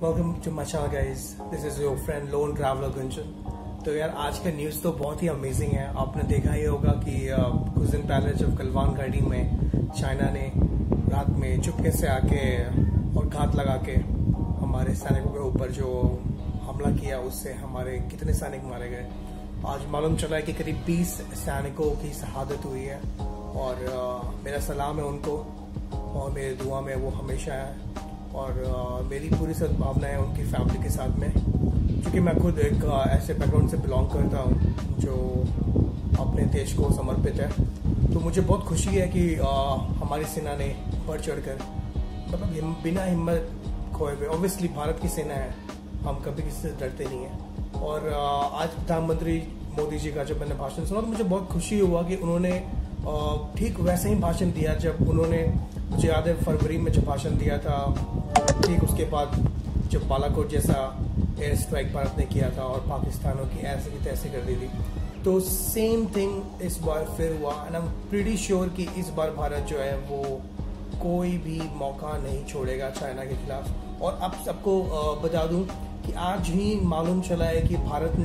Welcome to my channel guys, this is your friend lone traveller Gunjan. तो यार आज का न्यूज़ तो बहुत ही अमेजिंग है। आपने देखा ही होगा कि कुछ दिन पहले जब गलवान घाटी में चाइना ने रात में चुपके से आके और घात लगा के हमारे सैनिकों के ऊपर जो हमला किया, उससे हमारे कितने सैनिक मारे गए। आज मालूम चला है कि करीब 20 सैनिकों की शहादत हुई है और मेरा सलाम है उनको और मेरे दुआ में वो हमेशा है और मेरी पूरी सद्भावना है उनकी फैमिली के साथ में, क्योंकि मैं खुद एक ऐसे बैकग्राउंड से बिलोंग करता हूँ जो अपने देश को समर्पित है। तो मुझे बहुत खुशी है कि हमारी सेना ने बढ़ चढ़कर मतलब बिना हिम्मत खोए हुए, ऑब्वियसली भारत की सेना है, हम कभी किसी से डरते नहीं हैं। और आज प्रधानमंत्री मोदी जी का जब मैंने भाषण सुना तो मुझे बहुत खुशी हुआ कि उन्होंने ठीक वैसे ही भाषण दिया जब उन्होंने, मुझे याद है फरवरी में जब भाषण दिया था, ठीक उसके बाद जब बालाकोट जैसा एयर स्ट्राइक भारत ने किया था और पाकिस्तानों की ऐसे की तैसे कर दी थी। तो सेम थिंग इस बार फिर हुआ and I am pretty sure कि इस बार भारत जो है वो कोई भी मौका नहीं छोड़ेगा चाइना के खिलाफ। और अब सबको बता दूं कि आज ही मालूम चला है कि भारत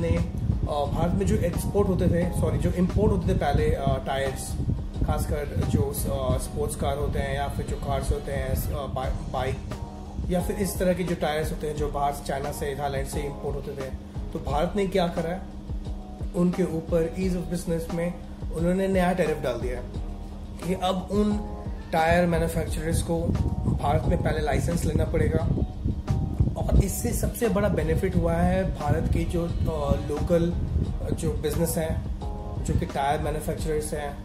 में जो एक्सपोर्ट होते थे, जो इम्पोर्ट होते थे पहले टायर्स, खासकर जो स्पोर्ट्स कार होते हैं या फिर जो कार्स होते हैं, बाइक या फिर इस तरह के जो टायर्स होते हैं जो बाहर चाइना से, थाईलैंड से इंपोर्ट होते थे, तो भारत ने क्या करा है, उनके ऊपर ईज ऑफ बिजनेस में उन्होंने नया टैरिफ डाल दिया है कि अब उन टायर मैन्युफैक्चरर्स को भारत में पहले लाइसेंस लेना पड़ेगा। और इससे सबसे बड़ा बेनिफिट हुआ है भारत के जो लोकल जो बिजनेस हैं, जो कि टायर मैन्युफैक्चरर्स हैं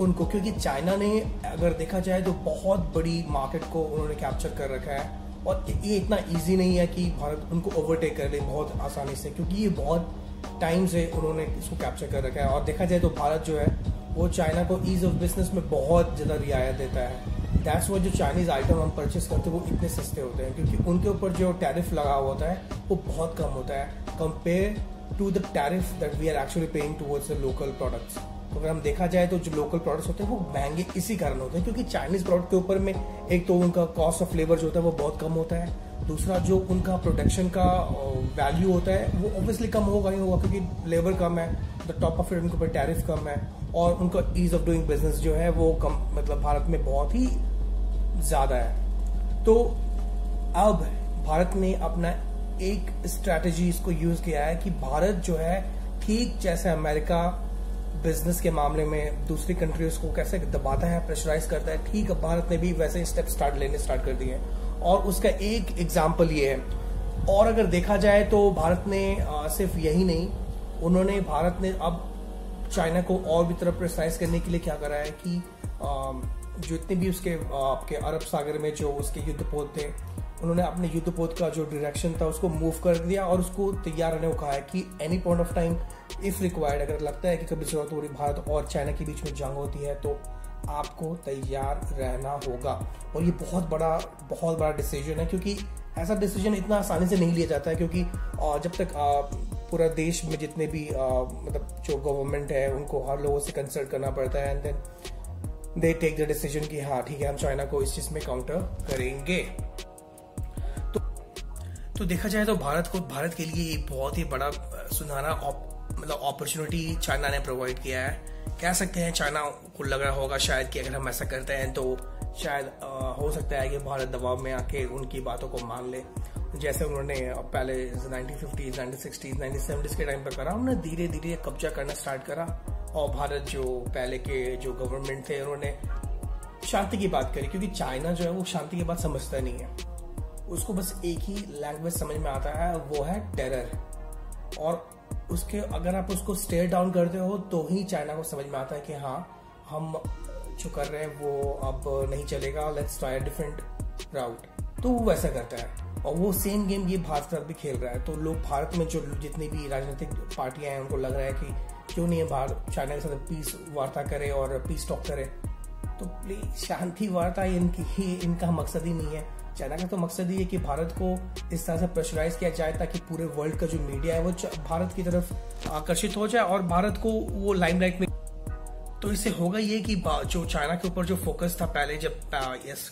उनको, क्योंकि चाइना ने अगर देखा जाए तो बहुत बड़ी मार्केट को उन्होंने कैप्चर कर रखा है और ये इतना इजी नहीं है कि भारत उनको ओवरटेक कर ले बहुत आसानी से, क्योंकि ये बहुत टाइम से उन्होंने इसको कैप्चर कर रखा है। और देखा जाए तो भारत जो है वो चाइना को ईज ऑफ बिजनेस में बहुत ज़्यादा रियायत देता है। दैट्स वाई जो चाइनीज़ आइटम हम परचेस करते हैं वो इतने सस्ते होते हैं, क्योंकि उनके ऊपर जो टैरिफ लगा हुआ होता है वो बहुत कम होता है compare to the tariff that we are actually paying towards the local products. तो अगर हम देखा जाए तो जो लोकल प्रोडक्ट्स होते हैं वो महंगे इसी कारण होते हैं, क्योंकि चाइनीज प्रोडक्ट के ऊपर में एक तो उनका कॉस्ट ऑफ लेबर जो होता है वो बहुत कम होता है, दूसरा जो उनका प्रोडक्शन का वैल्यू होता है वो ऑब्वियसली कम होगा ही होगा, क्योंकि लेबर कम है, द टॉप ऑफ इट उनके ऊपर टैरिफ कम है और उनका ईज ऑफ डूइंग बिजनेस जो है वो कम, मतलब भारत में बहुत ही ज्यादा है। तो अब भारत ने अपना एक स्ट्रैटेजी इसको यूज किया है कि भारत जो है ठीक जैसे अमेरिका बिजनेस के मामले में दूसरी कंट्रीज को कैसे दबाता है, प्रेशराइज करता है, ठीक भारत ने भी वैसे स्टेप स्टार्ट कर दिए हैं। और उसका एक एग्जाम्पल ये है। और अगर देखा जाए तो भारत ने सिर्फ यही नहीं, भारत ने अब चाइना को और भी तरफ प्रेशराइज करने के लिए क्या करा है कि जो इतने भी उसके आपके अरब सागर में जो उसके युद्धपोत थे, उन्होंने अपने युद्धपोत का जो डायरेक्शन था उसको मूव कर दिया और उसको तैयार रहने को कहा है कि any point of time if required, अगर लगता है कि कभी जरूरत हो रही भारत और चाइना के बीच में जंग होती है तो आपको तैयार रहना होगा। और ये बहुत बड़ा डिसीजन है, क्योंकि ऐसा डिसीजन इतना आसानी से नहीं लिया जाता है, क्योंकि जब तक पूरा देश में जितने भी मतलब जो गवर्नमेंट है उनको हर लोगों से कंसल्ट करना पड़ता है and then they take the decision कि हाँ ठीक है हम चाइना को इस चीज में काउंटर करेंगे। तो देखा जाए तो भारत के लिए बहुत ही बड़ा सुनहरा मतलब अपॉर्चुनिटी चाइना ने प्रोवाइड किया है। कह सकते हैं चाइना को लग रहा होगा शायद कि अगर हम ऐसा करते हैं तो शायद हो सकता है कि भारत दबाव में आके उनकी बातों को मान ले, जैसे उन्होंने पहले 1950s, 1960s, 1970s के टाइम पर करा। उन्होंने धीरे धीरे कब्जा करना स्टार्ट करा और भारत जो पहले के जो गवर्नमेंट थे उन्होंने शांति की बात करी, क्योंकि चाइना जो है वो शांति की बात समझता नहीं है, उसको बस एक ही लैंग्वेज समझ में आता है, वो है टेरर। और उसके अगर आप उसको स्टेयर डाउन करते हो तो ही चाइना को समझ में आता है कि हाँ हम जो कर रहे हैं वो अब नहीं चलेगा, लेट्स ट्राई डिफरेंट राउट। तो वो वैसा करता है और वो सेम गेम ये भारत के साथ भी खेल रहा है। तो लोग भारत में जो जितनी भी राजनीतिक पार्टियां हैं उनको लग रहा है कि क्यों नहीं है भारत चाइना के साथ पीस वार्ता करे और पीस टॉक करे। तो प्लीज शांति वार्ता इनका मकसद ही नहीं है। चाइना का तो मकसद ये है कि भारत को इस तरह से प्रेशराइज किया जाए ताकि पूरे वर्ल्ड का जो मीडिया है वो भारत की तरफ आकर्षित हो जाए और भारत को वो लाइमलाइट में। तो इससे होगा ये कि जो चाइना के ऊपर जो फोकस था पहले जब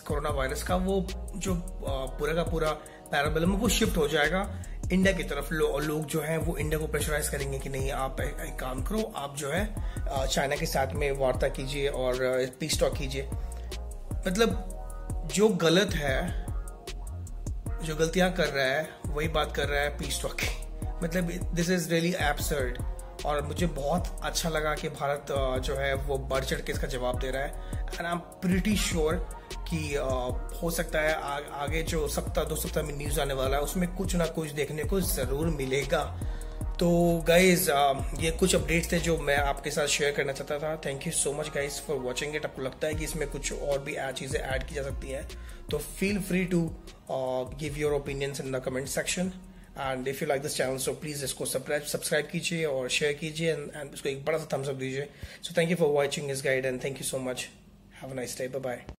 कोरोना वायरस का, वो जो पूरा का पूरा पैराबेलम वो शिफ्ट हो जाएगा इंडिया की तरफ। लोग जो है वो इंडिया को प्रेशराइज करेंगे कि नहीं, आप एक काम करो, आप जो है चाइना के साथ में वार्ता कीजिए और पीस टॉक कीजिए। मतलब जो गलत है, जो गलतियां कर रहा है, वही बात कर रहा है पीस टॉक की। मतलब दिस इज रियली एब्सर्ड। और मुझे बहुत अच्छा लगा कि भारत जो है वो बढ़ चढ़ के इसका जवाब दे रहा है। And I am pretty sure कि हो सकता है आगे जो दो सप्ताह में न्यूज आने वाला है उसमें कुछ ना कुछ देखने को जरूर मिलेगा। तो गाइज ये कुछ अपडेट्स थे जो मैं आपके साथ शेयर करना चाहता था। Thank you so much guys for watching it. आपको लगता है कि इसमें कुछ और भी चीजें ऐड की जा सकती हैं तो feel free to give your opinions in the comment section. And if you like this channel so please इसको सब्सक्राइब कीजिए और शेयर कीजिए एंड इसको एक बड़ा सा थम्स अप दीजिए। So thank you for watching this guide and thank you so much. Have a nice day. Bye bye.